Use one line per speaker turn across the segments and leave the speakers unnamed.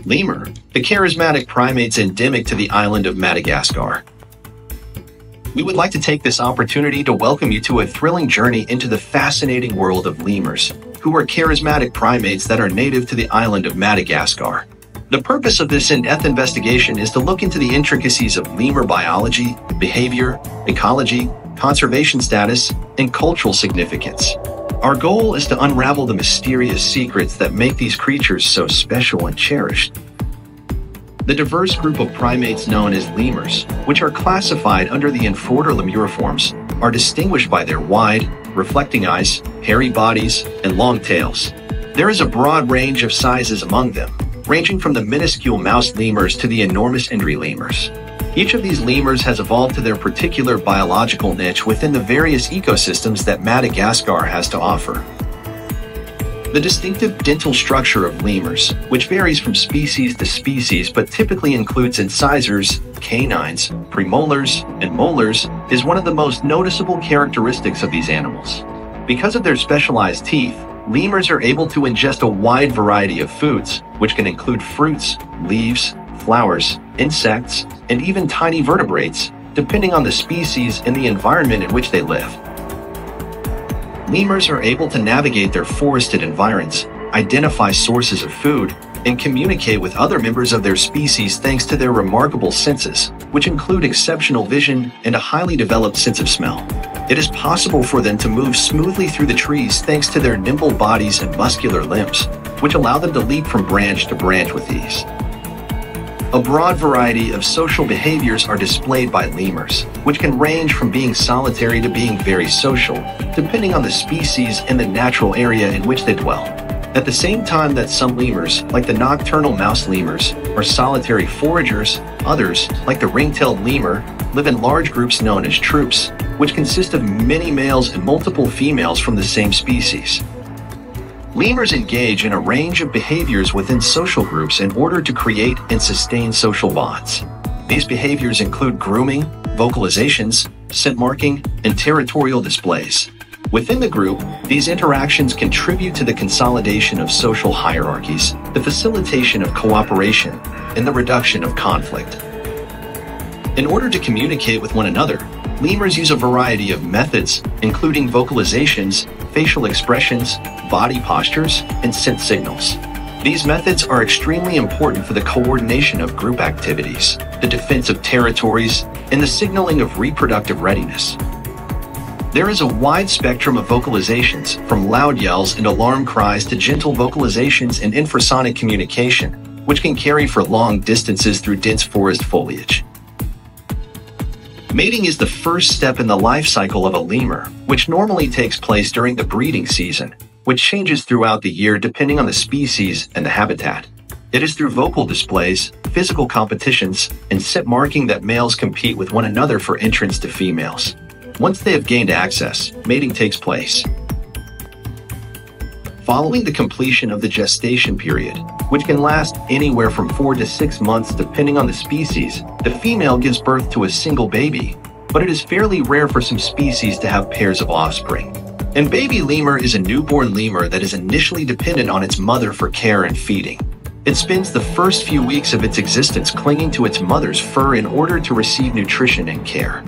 Lemur, the charismatic primates endemic to the island of Madagascar. We would like to take this opportunity to welcome you to a thrilling journey into the fascinating world of lemurs, who are charismatic primates that are native to the island of Madagascar. The purpose of this in-depth investigation is to look into the intricacies of lemur biology, behavior, ecology, conservation status, and cultural significance. Our goal is to unravel the mysterious secrets that make these creatures so special and cherished. The diverse group of primates known as lemurs, which are classified under the order lemuriformes, are distinguished by their wide, reflecting eyes, hairy bodies, and long tails. There is a broad range of sizes among them, ranging from the minuscule mouse lemurs to the enormous indri lemurs. Each of these lemurs has evolved to their particular biological niche within the various ecosystems that Madagascar has to offer. The distinctive dental structure of lemurs, which varies from species to species but typically includes incisors, canines, premolars, and molars, is one of the most noticeable characteristics of these animals. Because of their specialized teeth, lemurs are able to ingest a wide variety of foods, which can include fruits, leaves, flowers, insects, and even tiny vertebrates, depending on the species and the environment in which they live. Lemurs are able to navigate their forested environs, identify sources of food, and communicate with other members of their species thanks to their remarkable senses, which include exceptional vision and a highly developed sense of smell. It is possible for them to move smoothly through the trees thanks to their nimble bodies and muscular limbs, which allow them to leap from branch to branch with ease. A broad variety of social behaviors are displayed by lemurs, which can range from being solitary to being very social, depending on the species and the natural area in which they dwell. At the same time that some lemurs, like the nocturnal mouse lemurs, are solitary foragers, others, like the ring-tailed lemur, live in large groups known as troops, which consist of many males and multiple females from the same species. Lemurs engage in a range of behaviors within social groups in order to create and sustain social bonds. These behaviors include grooming, vocalizations, scent marking, and territorial displays. Within the group, these interactions contribute to the consolidation of social hierarchies, the facilitation of cooperation, and the reduction of conflict. In order to communicate with one another, lemurs use a variety of methods, including vocalizations, facial expressions, body postures, and scent signals. These methods are extremely important for the coordination of group activities, the defense of territories, and the signaling of reproductive readiness. There is a wide spectrum of vocalizations, from loud yells and alarm cries to gentle vocalizations and infrasonic communication, which can carry for long distances through dense forest foliage. Mating is the first step in the life cycle of a lemur, which normally takes place during the breeding season, which changes throughout the year depending on the species and the habitat. It is through vocal displays, physical competitions, and scent marking that males compete with one another for entrance to females. Once they have gained access, mating takes place. Following the completion of the gestation period, which can last anywhere from 4 to 6 months depending on the species, the female gives birth to a single baby, but it is fairly rare for some species to have pairs of offspring. And baby lemur is a newborn lemur that is initially dependent on its mother for care and feeding. It spends the first few weeks of its existence clinging to its mother's fur in order to receive nutrition and care.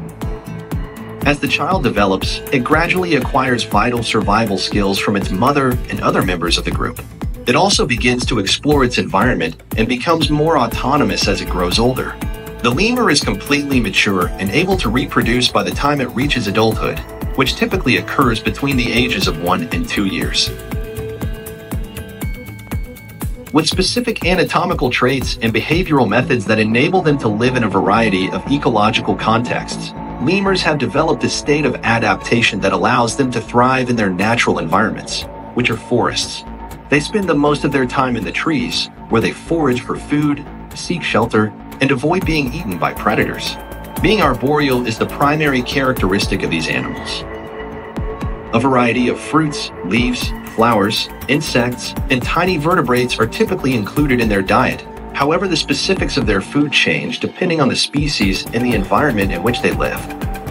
As the child develops, it gradually acquires vital survival skills from its mother and other members of the group. It also begins to explore its environment and becomes more autonomous as it grows older. The lemur is completely mature and able to reproduce by the time it reaches adulthood, which typically occurs between the ages of 1 and 2 years. With specific anatomical traits and behavioral methods that enable them to live in a variety of ecological contexts, lemurs have developed a state of adaptation that allows them to thrive in their natural environments, which are forests. They spend the most of their time in the trees, where they forage for food, seek shelter, and avoid being eaten by predators. Being arboreal is the primary characteristic of these animals. A variety of fruits, leaves, flowers, insects, and tiny vertebrates are typically included in their diet. However, the specifics of their food change depending on the species and the environment in which they live.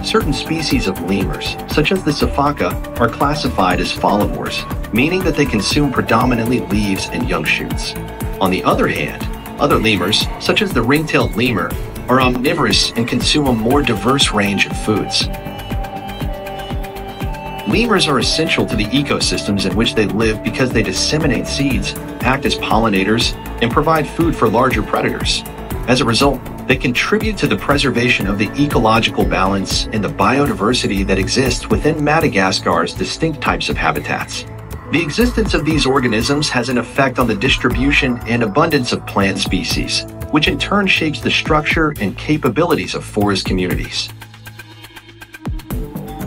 Certain species of lemurs, such as the sifaka, are classified as folivores, meaning that they consume predominantly leaves and young shoots. On the other hand, Other lemurs, such as the ring-tailed lemur, are omnivorous and consume a more diverse range of foods. Lemurs are essential to the ecosystems in which they live because they disseminate seeds, act as pollinators, and provide food for larger predators. As a result, they contribute to the preservation of the ecological balance and the biodiversity that exists within Madagascar's distinct types of habitats. The existence of these organisms has an effect on the distribution and abundance of plant species, which in turn shapes the structure and capabilities of forest communities.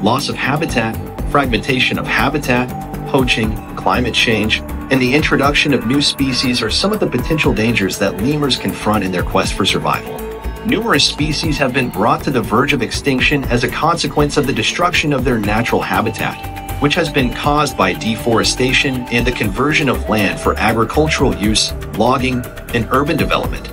Loss of habitat, fragmentation of habitat, poaching, climate change, and the introduction of new species are some of the potential dangers that lemurs confront in their quest for survival. Numerous species have been brought to the verge of extinction as a consequence of the destruction of their natural habitat, which has been caused by deforestation and the conversion of land for agricultural use, logging, and urban development.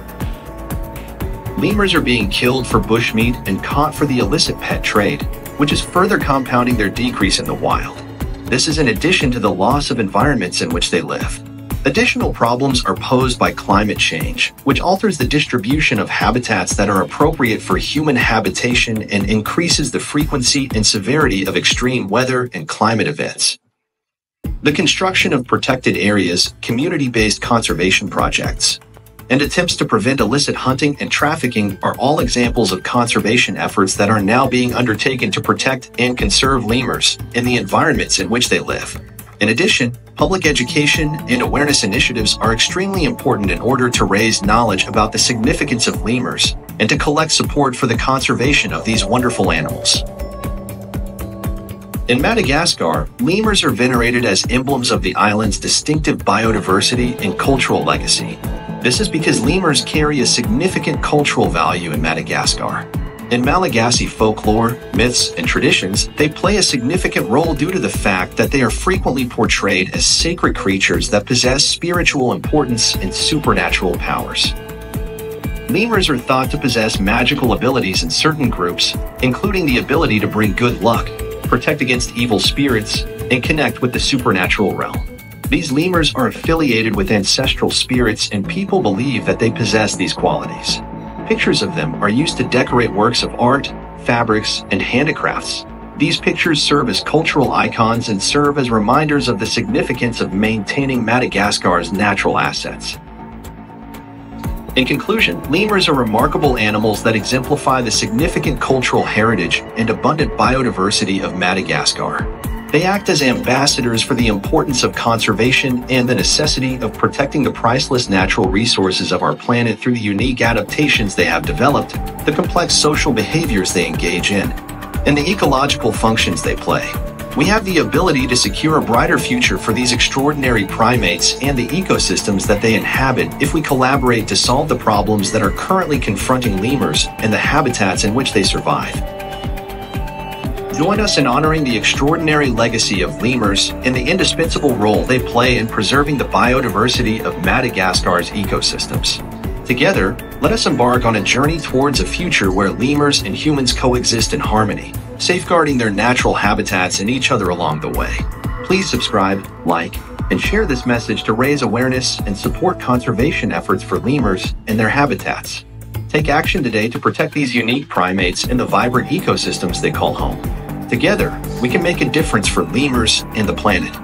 Lemurs are being killed for bushmeat and caught for the illicit pet trade, which is further compounding their decrease in the wild. This is in addition to the loss of environments in which they live. Additional problems are posed by climate change, which alters the distribution of habitats that are appropriate for human habitation and increases the frequency and severity of extreme weather and climate events. The construction of protected areas, community-based conservation projects, and attempts to prevent illicit hunting and trafficking are all examples of conservation efforts that are now being undertaken to protect and conserve lemurs and the environments in which they live. In addition, public education and awareness initiatives are extremely important in order to raise knowledge about the significance of lemurs and to collect support for the conservation of these wonderful animals. In Madagascar, lemurs are venerated as emblems of the island's distinctive biodiversity and cultural legacy. This is because lemurs carry a significant cultural value in Madagascar. In Malagasy folklore, myths, and traditions, they play a significant role due to the fact that they are frequently portrayed as sacred creatures that possess spiritual importance and supernatural powers. Lemurs are thought to possess magical abilities in certain groups, including the ability to bring good luck, protect against evil spirits, and connect with the supernatural realm. These lemurs are affiliated with ancestral spirits, and people believe that they possess these qualities. Pictures of them are used to decorate works of art, fabrics, and handicrafts. These pictures serve as cultural icons and serve as reminders of the significance of maintaining Madagascar's natural assets. In conclusion, lemurs are remarkable animals that exemplify the significant cultural heritage and abundant biodiversity of Madagascar. They act as ambassadors for the importance of conservation and the necessity of protecting the priceless natural resources of our planet through the unique adaptations they have developed, the complex social behaviors they engage in, and the ecological functions they play. We have the ability to secure a brighter future for these extraordinary primates and the ecosystems that they inhabit if we collaborate to solve the problems that are currently confronting lemurs and the habitats in which they survive. Join us in honoring the extraordinary legacy of lemurs and the indispensable role they play in preserving the biodiversity of Madagascar's ecosystems. Together, let us embark on a journey towards a future where lemurs and humans coexist in harmony, safeguarding their natural habitats and each other along the way. Please subscribe, like, and share this message to raise awareness and support conservation efforts for lemurs and their habitats. Take action today to protect these unique primates and the vibrant ecosystems they call home. Together, we can make a difference for lemurs and the planet.